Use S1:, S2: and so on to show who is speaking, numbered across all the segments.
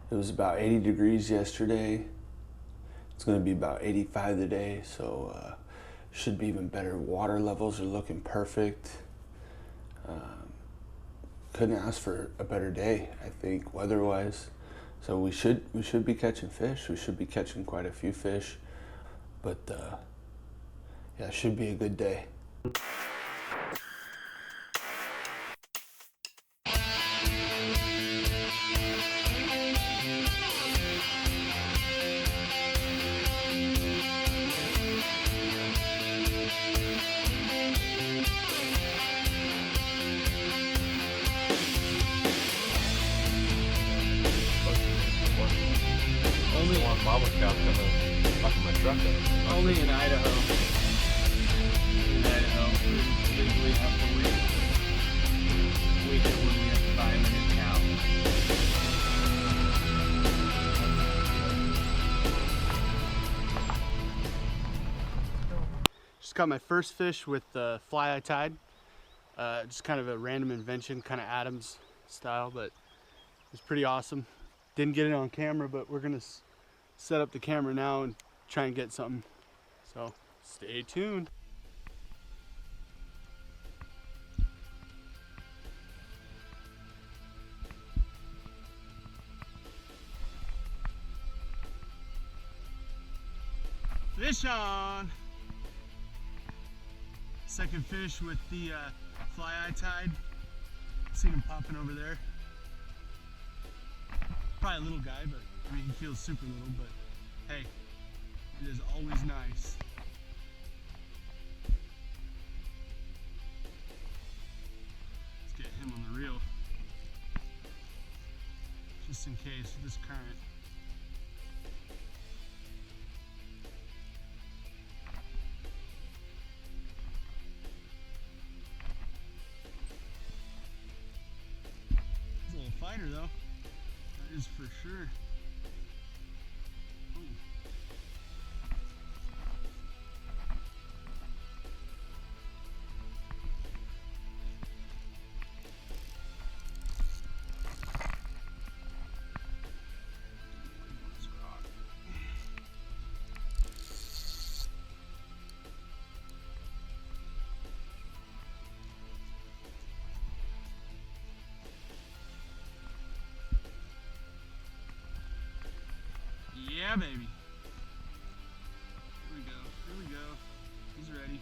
S1: It was about 80 degrees yesterday. It's going to be about 85 today, so should be even better. Water levels are looking perfect. Couldn't ask for a better day, I think, weather-wise. So we should be catching fish. We should be catching quite a few fish, but yeah, it should be a good day.
S2: Only one bobber cow coming fucking my truck up.
S3: Only in Idaho. In Idaho, we legally have to wait. We do when we have to buy him a new cow. Just caught my first fish with the fly I tied. Just kind of a random invention, kind of Adams style, but it's pretty awesome. Didn't get it on camera, but we're gonna set up the camera now and try and get something. So stay tuned. Fish on! Second fish with the fly I tied. Seen him popping over there. Probably a little guy, but I mean, he feels super little, but hey, it is always nice. Let's get him on the reel, just in case with this current. He's a little fighter though. That is for sure. Ooh. Yeah, baby. Here we go. Here we go. He's ready.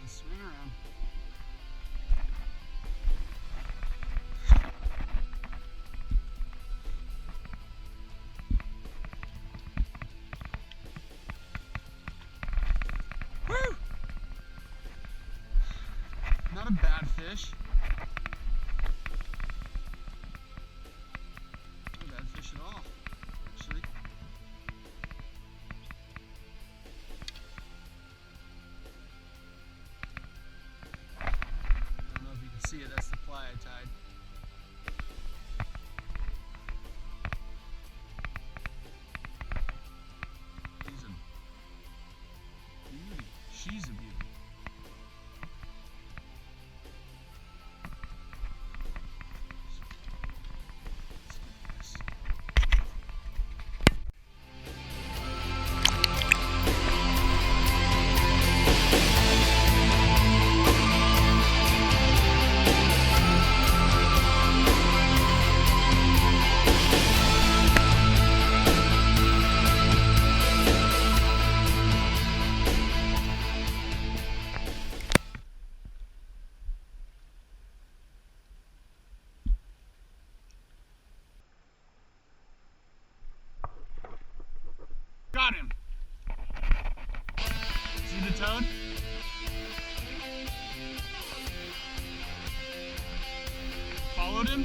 S3: Swing around. Woo! Not a bad fish. Not a bad fish at all, actually. See it, that's the fly I tied. He's a beauty. She's a beauty. Let's get this. Got him. See the toad? Followed him.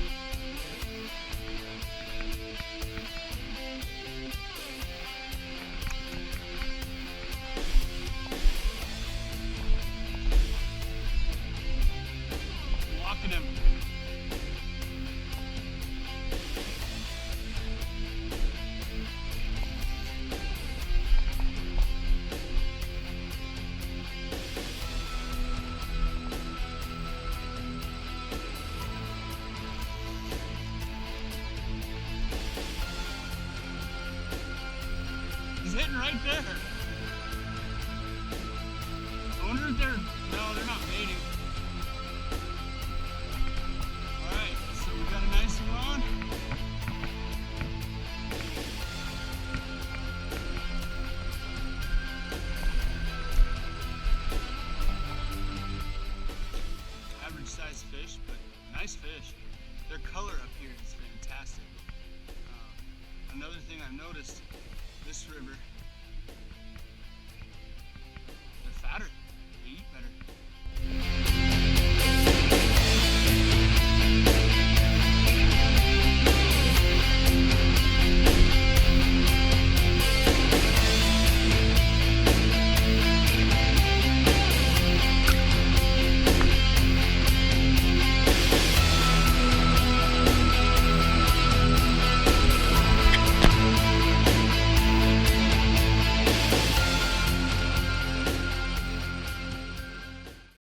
S3: He's hitting right there. I wonder if they're, no, they're not mating. All right, so we got a nice one on. Average size fish, but nice fish. Their color up here is fantastic. Another thing I've noticed, this river